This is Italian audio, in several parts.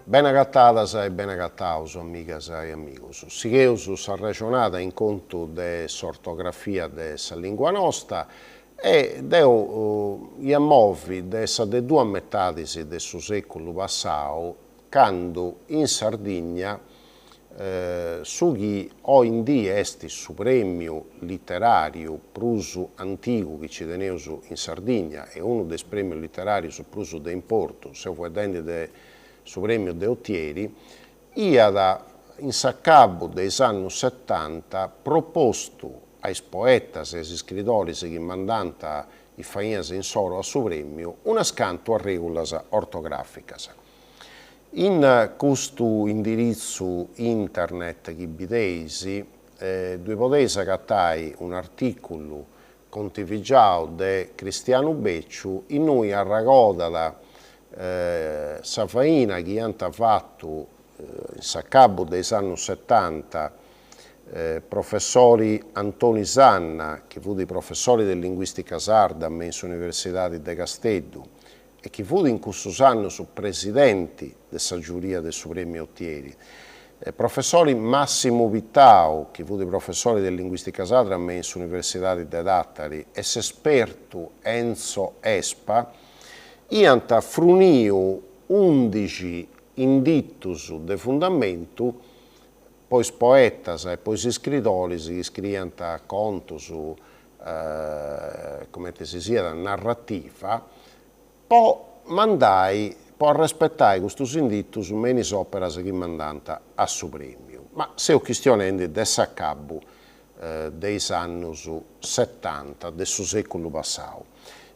Ben agattadas e ben agattaus, amigas e amigos. Sigheus sa regionada in conto de s'ortografia de sa lingua nostra e deu iamovi de sa de dua metadis de su seculu passau, cando in Sardigna su chi oindì est su premiu literariu prusu antigu chi ci teneus in Sardigna e uno des premius literarius prusu de importu, seu fuedendi de su premiu de Ottieri, iat in s'accabu dei anni 70 propostu ai poetas e ai scrittoris chi mandanta i fainas in soro a su premiu un scantu a regulas ortograficas. In questo indirizzo internet chi bideisi, due poteis agattai un articolo contivigiau de Cristiano Becciu in cui arragodat sa faina chi ant fattu in s'accabu dei anni 70 professori Antoni Sanna, che fu dei professori di linguistica sarda in Università di Casteddu, e che fu in questo anno su presidenti della giuria del Premio Ottieri, professori Massimo Vittau, che fu dei professori di linguistica sarda in Università di Dattari, e l'esperto Enzo Espa, iant fruniu 11 indittus de fundamentu, poi poetas e poi scrittoris che scriiant contus, come si sia, narrativa, po mandai, po rispettai questi indittus menis operas che mandanta a su premiu. Ma seu questione de s'accabu dei anni 70 del secolo passau.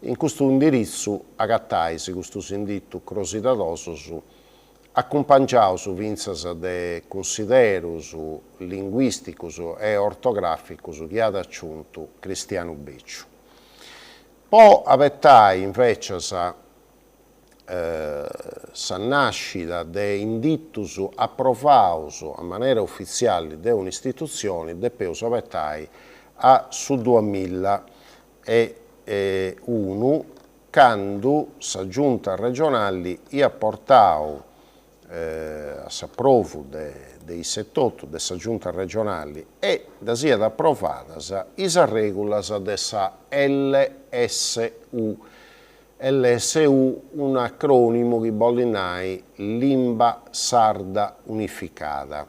In questo indirizzo agattaisi questo indittus crositadosus accompagnaus vinzas de considerus linguisticus e ortograficus che ad aggiunto Cristiano Becciu. Poi avettai invece sa nascita de indittus approvaus a maniera ufficiale de un'istituzione, depeus avettai a su 2001, quando sa giunta regionale ia portau a s'approvu dei 78 de sa giunta regionale e da siat approvadas is regulas de sa LSU. LSU, un acronimo che vuol dire Limba Sarda Unificata.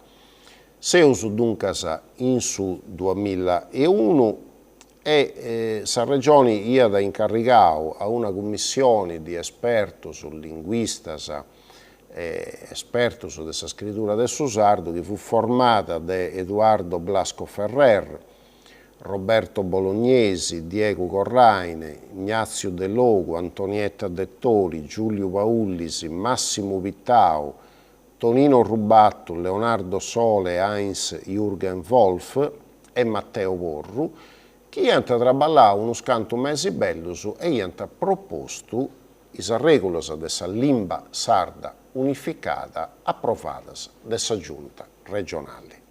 Seus duncas in su 2001 e sa regione iat incarrigau a una commissione di espertos, linguistas, espertos de sa scrittura del su sardo, che fu formata da Edoardo Blasco Ferrer, Roberto Bolognesi, Diego Corraine, Ignazio De Logu, Antonietta Dettori, Giulio Paullisi, Massimo Vittau, Tonino Rubatto, Leonardo Sole, Heinz Jürgen Wolf e Matteo Porru, che iant traballau uno scantu mesi bellus e iant propostu is regulas de sa limba sarda unificata approvadas de sa giunta regionale.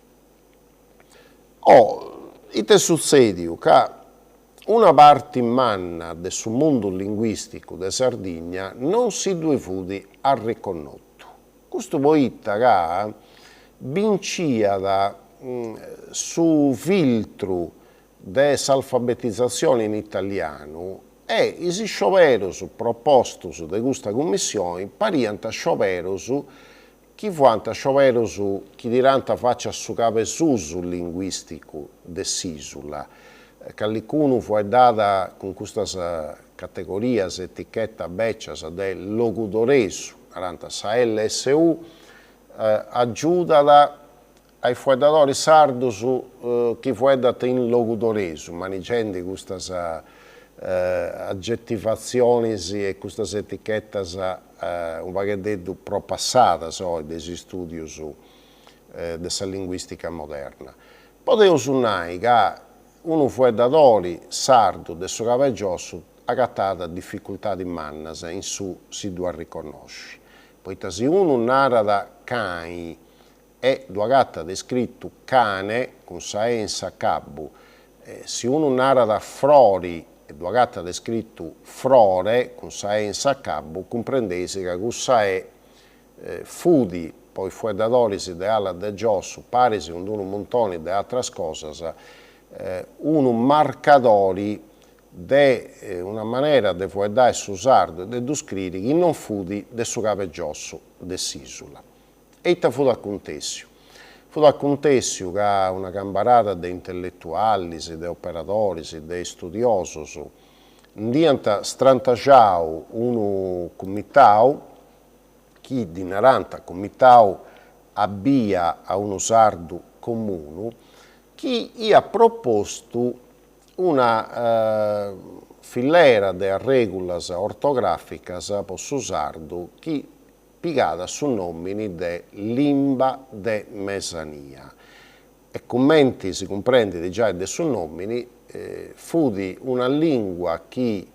Ite succediu che una parte manna del suo mondo linguistico de Sardigna non si due fudi a riconosciuto. Questo poitta che vinciat su filtro dell'alfabetizzazione in italiano e i scioperus propostus de questa commissione pariant scioperus chi fuant scioperus chi diranta faccia su capesusu linguistico de s'isula. Callicunu fu data con queste categorie, etichetta beccias de locudoresu, naranta sa LSU, aggiudat ai fuedatori sardus chi fuedat in locudoresu, manigendi queste aggettivazioni e queste etichettas un pacchetto propassadas dei studi della linguistica moderna. Poteus nai che uno fuedatore sardo del suo capeggiossu agattata difficoltà di mannas in su si due riconosci. Poiché se uno narat cani e due gatta descritto cane con sa e in sa cabbu, se uno narat frori e due gatta descritto frore con sa e in sa cabbu, comprendesi che questa è fudi, poi fuedadores de alla de giossu, parisi un montone de altre cose, un marcadori de una maniera de fuedare su sardo e de descrivere che non fudi de su capo giossu de s'isula. E ita fu da contessiu. Fu da contessiu che una cambarata de intellettuali, de operatori, de studiosi, diventa strantagiau un comitau che di 40 comitau abbia a uno sardu comune che ha proposto una filiera de regolas ortograficas per su sardu che pigada su nomini de limba de mesania. E commenti si comprende già de su nomini, fu di una lingua che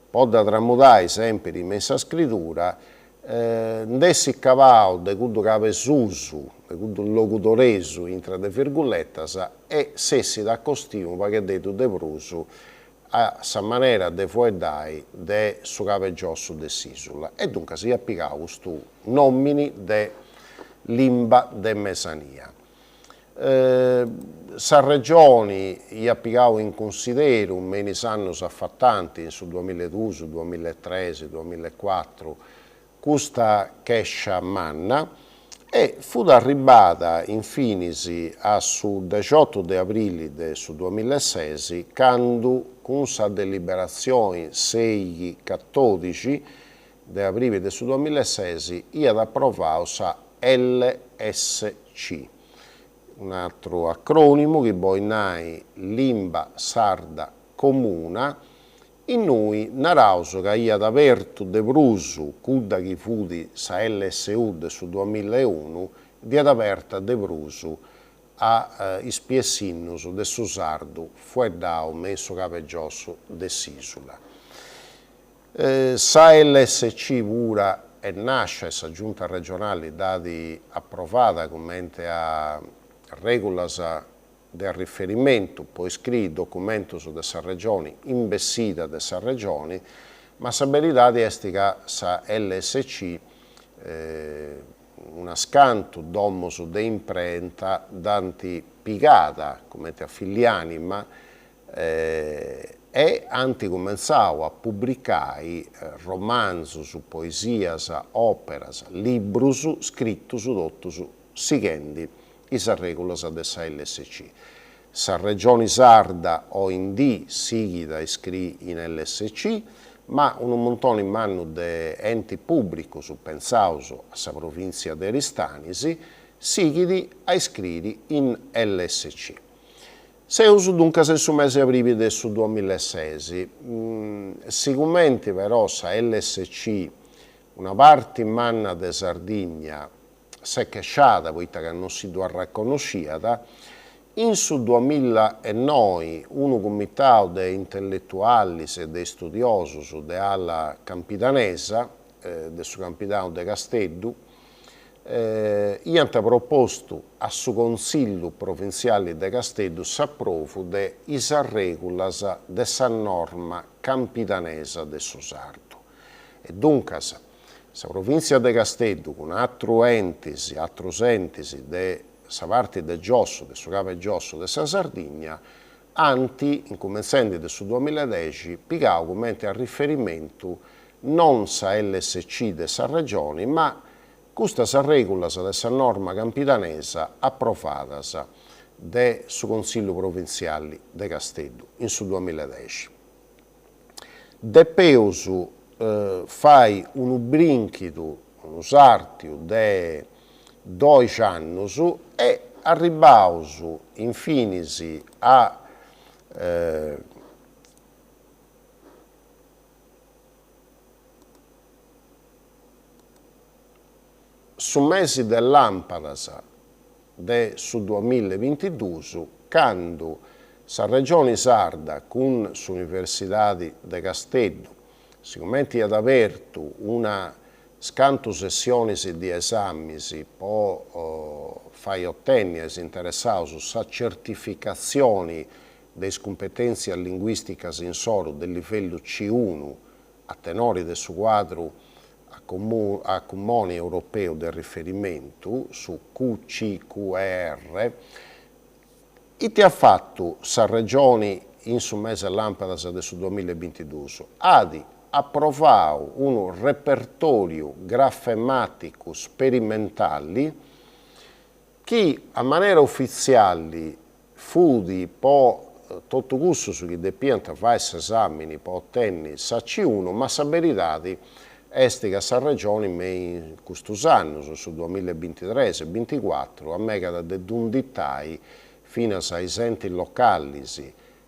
può tramutare sempre in messa scrittura, ndessi cavao de cuddu capesusu, de cuddu locutoresu intra de virgulettas e sessi da costimu paghedetu de prusu a sa maniera de fuedai de su capegiossu de s'isula. E dunque si applicava questo nomini de limba de mesania. Sa regione ha applicato in considero meni anni affattanti, su 2002, 2003, 2004, questa chescia manna e fu arrivata infinisi a su 18 di aprile del 2006 quando con sa deliberazione 6-14 di aprile del 2006 ha approvato sa LSC, un altro acronimo che poi nai Limba Sarda Comuna. In noi narauso che ha aperto de prusu, cudda che fu di sa LSU su 2001, di ad aperta de prusu a ispiessinnus de su sardu fueddau messo capegiossu de s'isula. Sa LSC pura e nasce sa giunta regionale dati approvata commente a regolas del riferimento, poi scritto documento su dessa regione, imbessita dessa regione, ma sa verità è che sa LSC una scanto domus de imprenta danti pigata come affiliani, ma e anti comenzau a pubblicare romanzi, poesias, operas, librus scrittus totus seguendo is regolas de sa LSC. Sa regione sarda o in D sigida iscritta in LSC, ma un montone in mano de enti pubblici pensaus a sa provincia de Ristanisi, sigidi a iscritti in LSC. Seus dunque su mese aprile del 2006, sicuramente però sa LSC una parte in manna de Sardegna si è cacciata, poiché che non si dovrà riconosciata, in su 2009 un comitato di intellettuali e di studiosi della Campidanesa, del suo Campidano de Casteddu, hanno proposto a su Consiglio Provinciale de Casteddu s'approvo de is regolas de sa norma campidanesa de su sardu. E dunque sa provincia de Casteddu con altri enti de sa parte del Giosso, del suo capo Giosso, de sa Sardegna, anti, incomenzando del su 2010, pigau come a riferimento non sa LSC de sa regione, ma questa sa regolas de sa norma campidanesa approvatas de su Consiglio Provinciale de Casteddu in su 2010. Depeus fai un brinchitu, un sartiu de 2 anni e arribaus infinisi a su mesi de lampadas de su 2022, quando sa regione sarda con l'Università de Casteddu sicuramente ha aperto una scanto sessioni di esami può fare ottenere interessati su certificazioni delle competenze linguistiche in solo del livello C1 a tenore del suo quadro a comune europeo del riferimento, su QCQR, e ti ha fatto sa regioni in su mese lampada adesso 2022, ha approvato un repertorio grafemmatico sperimentale che a maniera ufficiale fu di po' tutto gusto su chi depianta fa esami per ottenere sa C1, ma sa verità è che sa regione in questo anno, su 2023 e 2024, a mega da dundittai fino ai enti locali,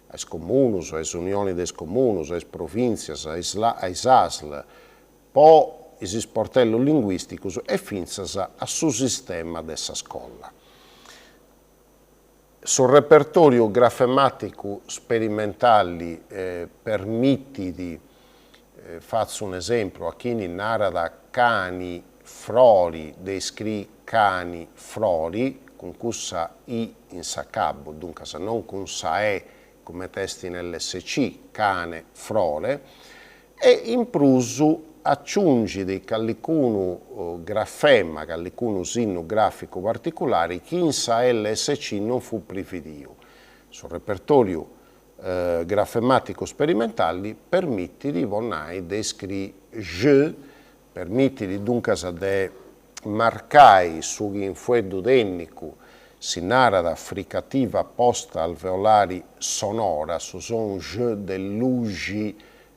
ai comuni, alle unioni dei comuni, alle province, ai SASL, poi i sportelli linguistici e fino al suo sistema della scuola. Sul repertorio grafemmatico sperimentali permette faccio un esempio, a chi narra cani frori, descri cani frori, con cussa I in sacabbo, dunque se non con sa E come testi nell'SC, cane, frore, e in prusu aggiungi di callicuno grafemma, callicuno signo grafico particolare, che in sa LSC non fu prefidio. Sul repertorio grafemmatico sperimentali permette di vonai descri je, permette di dunque de marcai su infuedo dennico si narra da fricativa posta alveolari sonora su son je dell'ugi,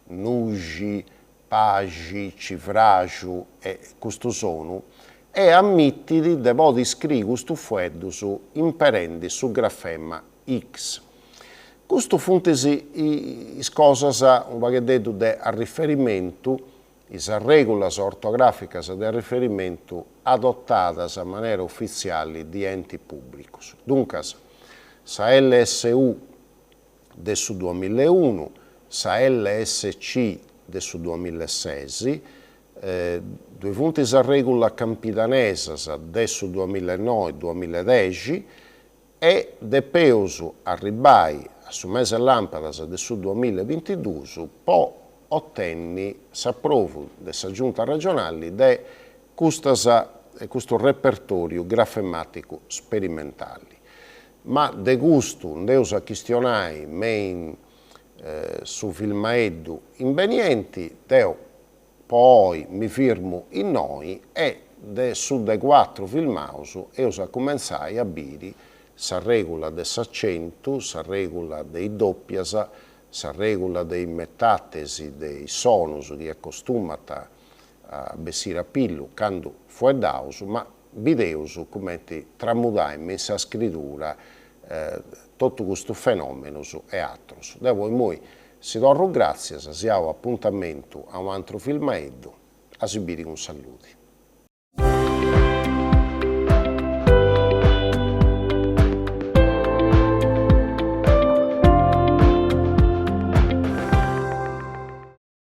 nugi, pagi, civraju e questo sono e ammittili de bodi scrivi questo fuedo su imperendi su grafemma X. Questo funtesi is cosas un vaghetto de a riferimento, is regolas ortograficas de riferimento adottadas a maniera ufficiale di enti pubblici. Dunque, sa LSU del su 2001, sa LSC del su 2006, due punti a regola campidanesa del su 2009-2010 e de peuso arribai su mese lampadas del su 2022 può ottenni s'approvo della giunta regionale di questo repertorio grafemmatico sperimentale. Ma de gusto, deus a questionai mein su filmaeddu invenienti, deo poi mi firmo in noi e su de 4 filmaus eus a cominciai a biri sa regola dell'accento, sa regola dei doppias, sa regola dei metatesi, dei sonus che accostumata a bessire a pillu quando fu daus, ma videus come tramudai in sa scrittura tutto questo fenomeno e altro. Da voi moi si do grazie, si ha appuntamento a un altro filmaeddo, a sibiri un saluti.